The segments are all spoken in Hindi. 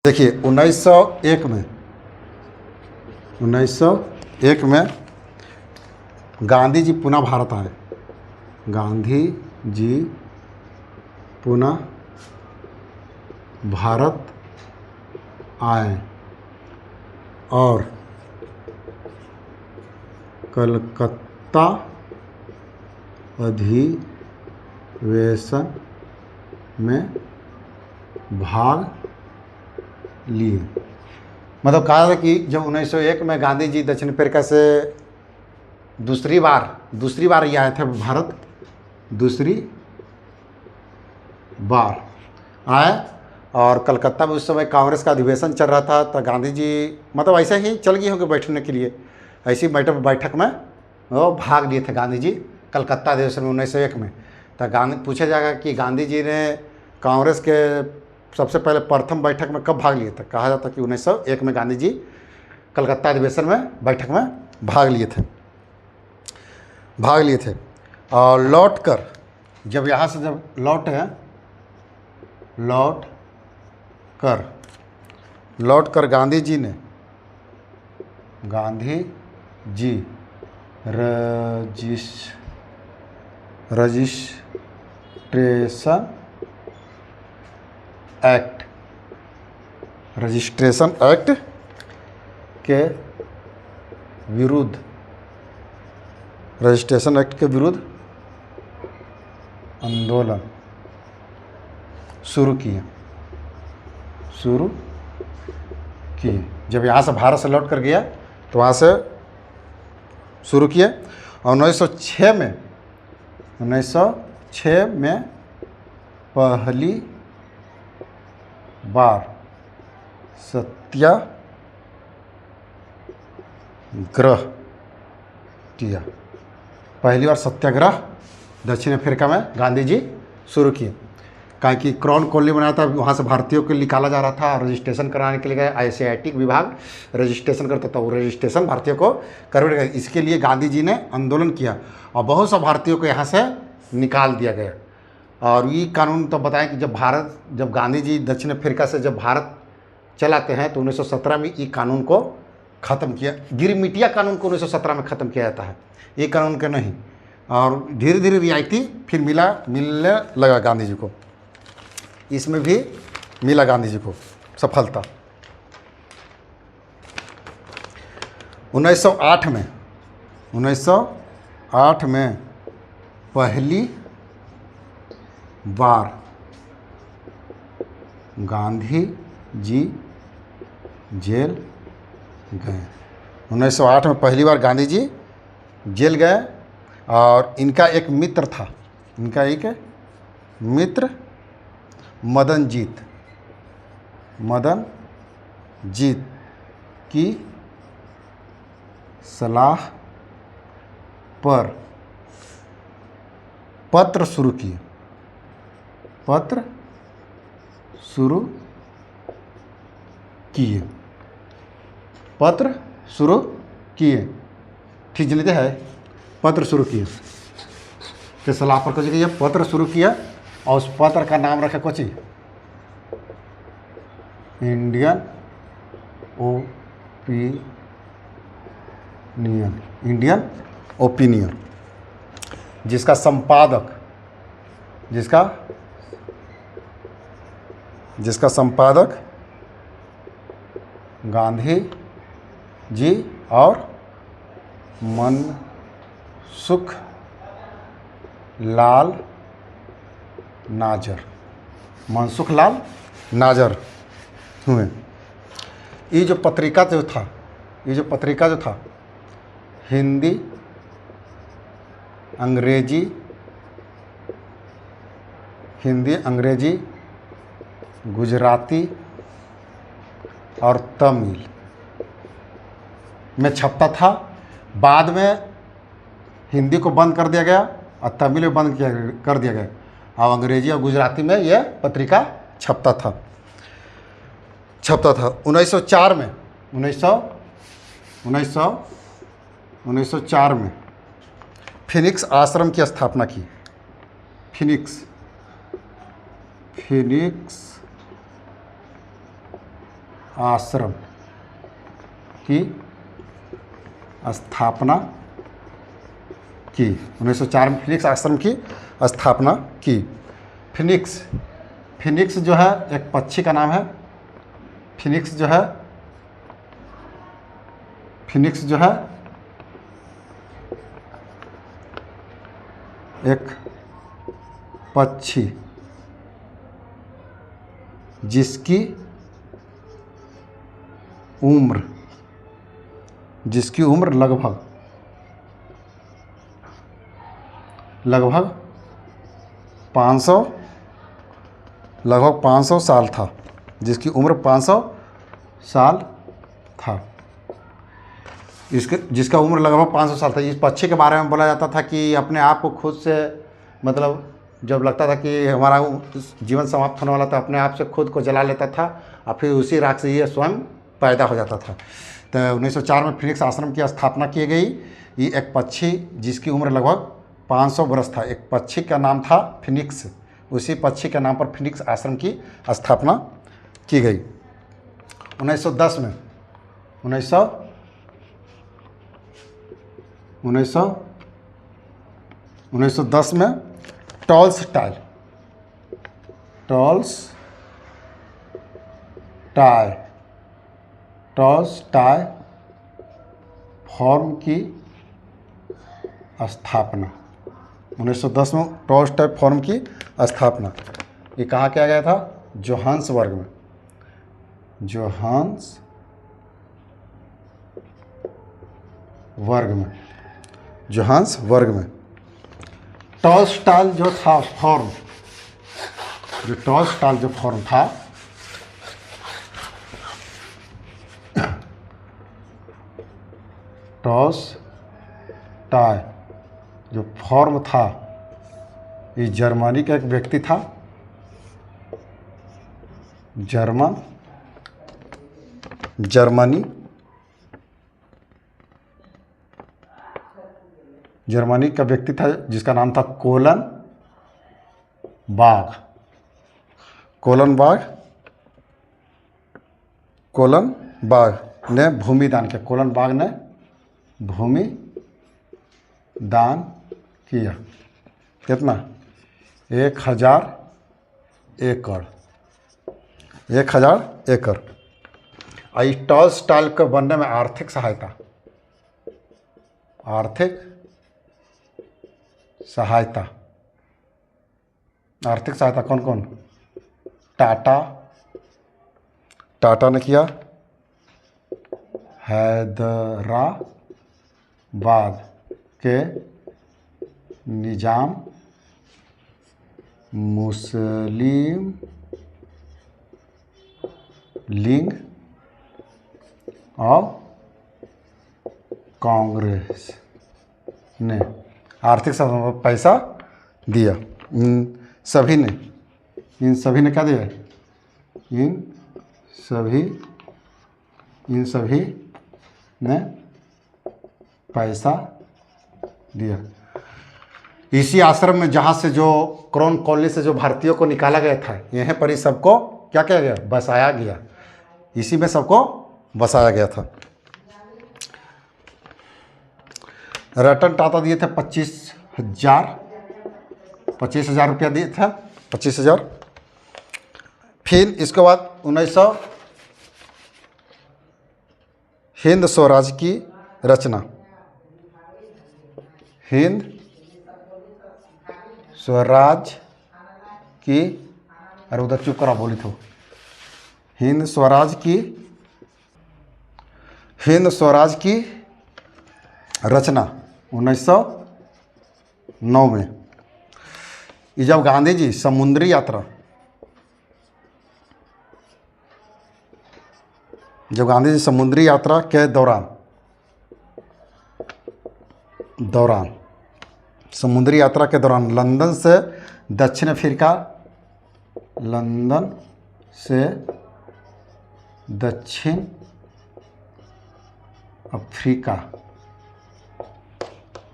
देखिए 1901 में 1901 में गांधी जी पुनः भारत आए। गांधी जी पुनः भारत आए और कलकत्ता अधिवेशन में भाग लिए। मतलब कहा था कि जब 1901 में गांधी जी दक्षिण अफ्रीका से दूसरी बार ये आए थे भारत, दूसरी बार आए और कलकत्ता में उस समय कांग्रेस का अधिवेशन चल रहा था। तो गांधी जी मतलब ऐसे ही चल गए होंगे बैठने के लिए, ऐसी बैठक में वो भाग लिए थे गांधी जी कलकत्ता अधिवेशन में 1901 में। तो गांधी पूछा जाएगा कि गांधी जी ने कांग्रेस के सबसे पहले प्रथम बैठक में कब भाग लिए थे। कहा जाता कि 1901 में गांधी जी कलकत्ता अधिवेशन में बैठक में भाग लिए थे। और लौट कर जब यहाँ से जब लौट कर गांधी जी रजिस्ट्रेशन एक्ट के विरुद्ध आंदोलन शुरू किए। जब यहाँ से भारत से लौट कर गया तो वहाँ से शुरू किए। और 1906 में पहली बार सत्याग्रह किया। दक्षिण अफ्रीका में गांधी जी शुरू किए। कहा कि क्राउन कॉलोनी बनाया था, वहाँ से भारतीयों को निकाला जा रहा था। रजिस्ट्रेशन कराने के लिए गए, एशियाटिक विभाग रजिस्ट्रेशन करता था, वो रजिस्ट्रेशन भारतीयों को करवाया गया। इसके लिए गांधी जी ने आंदोलन किया और बहुत सा भारतीयों को यहाँ से निकाल दिया गया। और ये कानून तो बताएं कि जब गांधी जी दक्षिण अफ्रीका से जब भारत चलाते हैं तो 1917 में ये कानून को ख़त्म किया। गिरमिटिया कानून को 1917 में ख़त्म किया जाता है, ये कानून का नहीं। और धीरे धीरे रियायती फिर मिलने लगा गांधी जी को, इसमें भी मिला गांधी जी को सफलता। 1908 में पहली बार गांधी जी जेल गए। 1908 में पहली बार गांधी जी जेल गए और इनका एक मित्र था, मदन जीत की सलाह पर पत्र शुरू किए। ठीक जल्दी है, पत्र शुरू किए के सलाह पर कुछ पत्र शुरू किया। और उस पत्र का नाम रखे कुछ इंडियन ओपिनियन, जिसका संपादक गांधी जी और मनसुख लाल नाजर हुए। ये जो पत्रिका जो था हिंदी, अंग्रेजी, गुजराती और तमिल में छपता था। बाद में हिंदी को बंद कर दिया गया और तमिल में बंद कर दिया गया। और अंग्रेजी और गुजराती में यह पत्रिका छपता था। 1904 में फिनिक्स आश्रम की स्थापना की। फिनिक्स आश्रम की स्थापना की। 1904 में फिनिक्स आश्रम की स्थापना की। फिनिक्स जो है एक पक्षी का नाम है। फिनिक्स जो है एक पक्षी जिसकी उम्र लगभग 500 साल था, जिसकी उम्र 500 साल था। जिसका उम्र लगभग 500 साल था। इस पक्षी के बारे में बोला जाता था कि अपने आप को खुद से, मतलब जब लगता था कि हमारा जीवन समाप्त होने वाला था, अपने आप से खुद को जला लेता था और फिर उसी राख से ये स्वयं पैदा हो जाता था। तो 1904 में फिनिक्स आश्रम की स्थापना की गई। ये एक पक्षी जिसकी उम्र लगभग 500 वर्ष था, एक पक्षी का नाम था फिनिक्स। उसी पक्षी के नाम पर फिनिक्स आश्रम की स्थापना की गई। 1910 में 1910 में टॉल्स्टॉय फॉर्म की स्थापना। 1910 में टॉल्स्टॉय फॉर्म की स्थापना। ये कहाँ किया गया था? जोहान्सबर्ग में। टॉल्स्टॉय जो था फॉर्म, था, टॉल्स्टॉय जो फॉर्म था, ये जर्मनी का एक व्यक्ति था। जर्मनी का व्यक्ति था जिसका नाम था कोलन बाग ने भूमि दान किया। कोलन बाग ने भूमि दान किया। कितना? 1000 एकड़। 1000 एकड़। और इस टॉल्स्टॉय को बनने में आर्थिक सहायता कौन कौन? टाटा ने किया। हैदराबाद के निजाम मुस्लिम लीग और कांग्रेस ने आर्थिक पैसा दिया। इन सभी ने क्या दिया? इन सभी ने पैसा दिया। इसी आश्रम में जहाँ से जो क्राउन कॉलोनी से जो भारतीयों को निकाला गया था, यहीं पर ही सबको क्या किया गया? बसाया गया। इसी में सबको बसाया गया था। रतन टाटा दिए थे 25,000 रुपया दिए थे। 25,000। फिर इसके बाद 1900 हिंद स्वराज की रचना। हिंद स्वराज की, अरे उधर चुप करा, बोली तो। हिंद स्वराज की रचना 1909 में। ये जब गांधी जी समुद्री यात्रा के दौरान लंदन से दक्षिण अफ्रीका,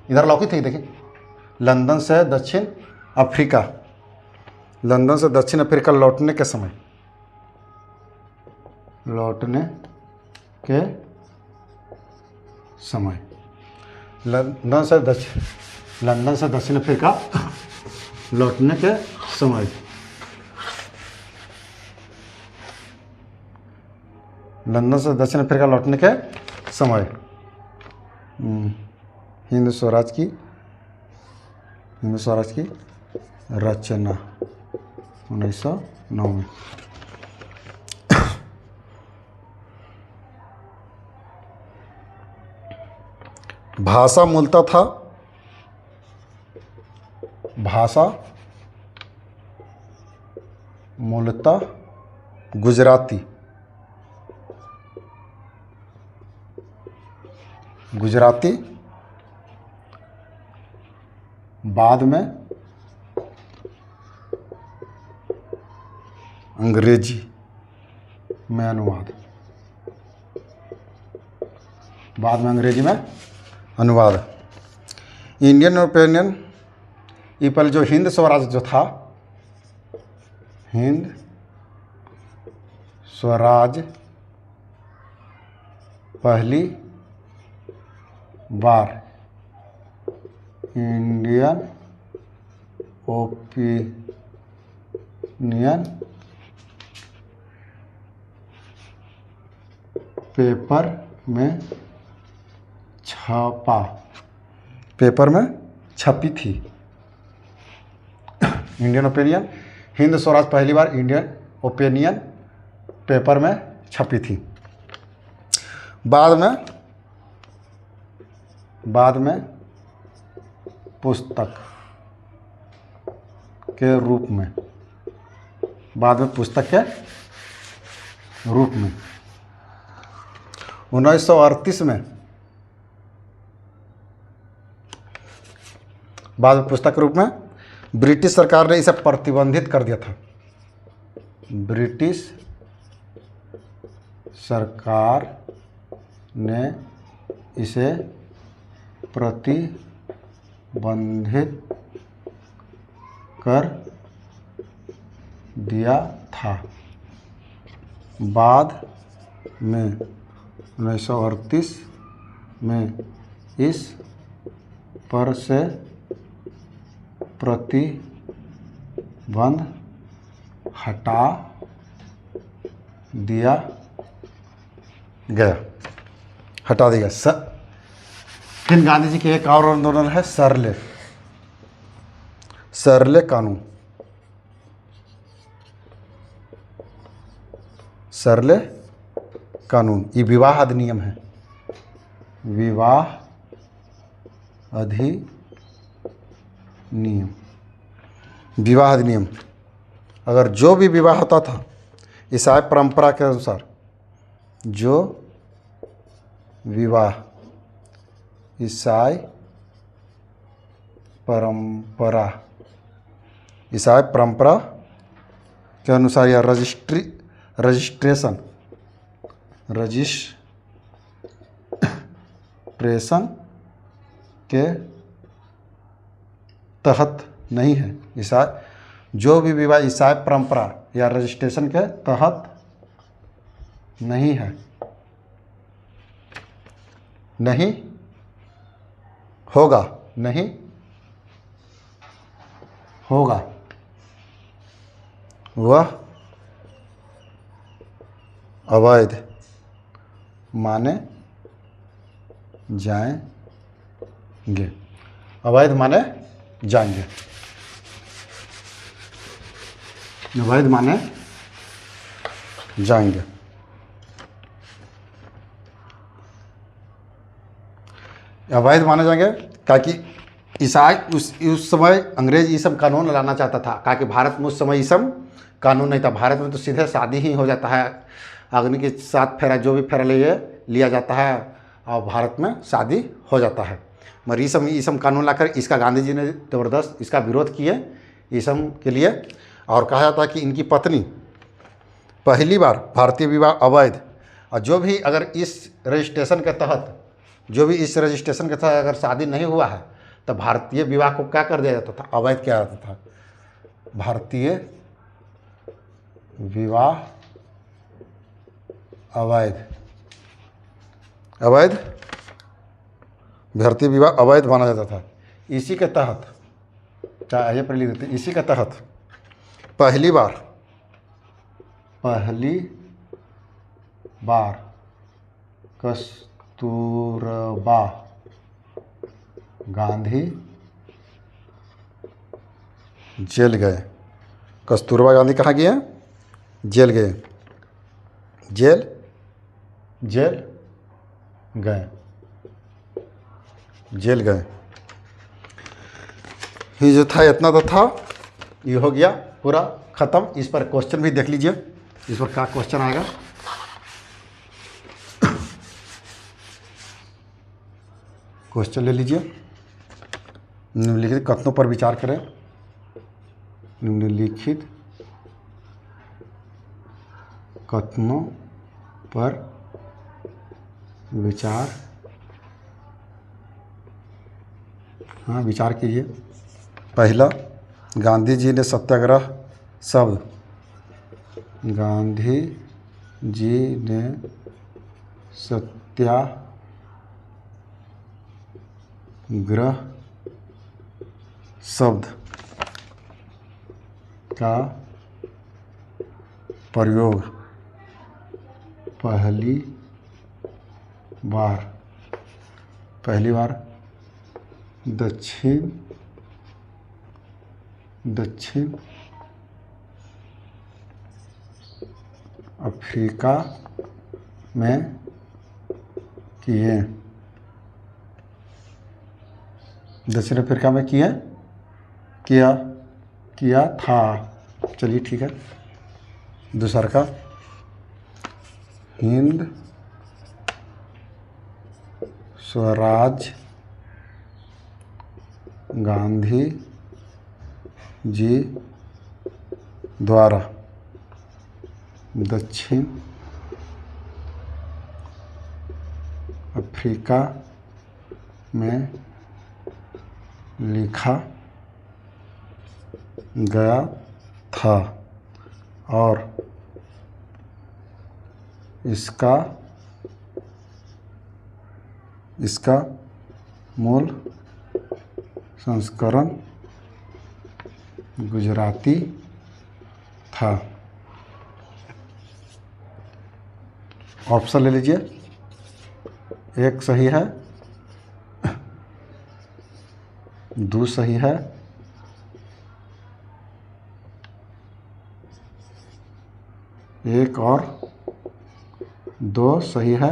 इधर लौकी थी, देखिए, लंदन से दक्षिण अफ्रीका लौटने के समय लौटने के समय। लंदन से दक्षिण अफ्रीका लौटने के समय। लंदन से दक्षिण अफ्रीका लौटने के समय हिंद स्वराज की रचना 1909 में। भाषा मूलतः गुजराती, बाद में अंग्रेजी में अनुवाद। इंडियन ओपिनियन ये पहले जो हिंद स्वराज जो था, हिंद स्वराज पहली बार इंडियन ओपिनियन पेपर में छपी थी। इंडियन ओपिनियन, हिंद स्वराज पहली बार इंडियन ओपिनियन पेपर में छपी थी। बाद में पुस्तक के रूप में 1938 में बाद में पुस्तक के रूप में ब्रिटिश सरकार ने इसे प्रतिबंधित कर दिया था। ब्रिटिश सरकार ने इसे प्रतिबंधित कर दिया था। बाद में 1938 में इस पर से प्रतिबंध हटा दिया गया। फिर गांधी जी के एक और आंदोलन है सरले कानून। सरले कानून ये विवाह अधिनियम है। विवाह अधिनियम अगर जो भी विवाह होता था ईसाई परंपरा के अनुसार, जो विवाह ईसाई परंपरा के अनुसार या रजिस्ट्रेशन के तहत नहीं है। जो भी विवाह ईसाई परंपरा या रजिस्ट्रेशन के तहत नहीं है, नहीं होगा वह अवैध माने जाएंगे। अवैध माने जाएंगे। अवैध माने जाएंगे। अवैध माने जाएंगे ताकि ईसाई उस समय अंग्रेज ये सब कानून लाना चाहता था। कहा कि भारत में उस समय ये सब कानून नहीं था। भारत में तो सीधे शादी ही हो जाता है, अग्नि के साथ फेरा जो भी फेरा लिया जाता है और भारत में शादी हो जाता है। मगर ये सब कानून लाकर इसका गांधी जी ने ज़बरदस्त इसका विरोध किए ये सब के लिए। और कहा जाता है कि इनकी पत्नी पहली बार भारतीय विवाह अवैध, और जो भी अगर इस रजिस्ट्रेशन के तहत अगर शादी नहीं हुआ है तो भारतीय विवाह को क्या कर दिया जाता था? अवैध किया जाता था। भारतीय विवाह अवैध, अवैध भर्ती विवाह अवैध माना जाता था। इसी के तहत, चाहे पर लिख देते, इसी के तहत पहली बार कस्तूरबा गांधी जेल गए। कस्तूरबा गांधी कहाँ गए? जेल गए, जेल गए, जेल गए। ये जो था इतना तो था, ये हो गया पूरा ख़त्म। इस पर क्वेश्चन भी देख लीजिए, इस पर क्या क्वेश्चन आएगा। क्वेश्चन ले लीजिए। निम्नलिखित कथनों पर विचार करें। निम्नलिखित कथनों पर विचार कीजिए। पहला, गांधी जी ने सत्याग्रह शब्द, गांधी जी ने सत्याग्रह शब्द का प्रयोग पहली बार दक्षिण अफ्रीका में किए। दक्षिण अफ्रीका में किया था। चलिए ठीक है। दूसरा का, हिंद स्वराज गांधी जी द्वारा दक्षिण अफ्रीका में लिखा गया था और इसका मूल संस्करण गुजराती था। ऑप्शन ले लीजिए। एक सही है, दो सही है, एक और दो सही है,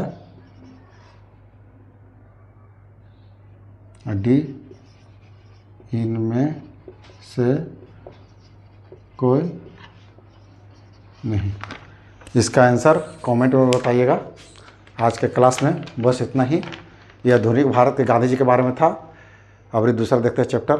डी इनमें से कोई नहीं। इसका आंसर कमेंट में बताइएगा। आज के क्लास में बस इतना ही। यह आधुनिक भारत के गांधी जी के बारे में था। अब दूसरा देखते हैं चैप्टर।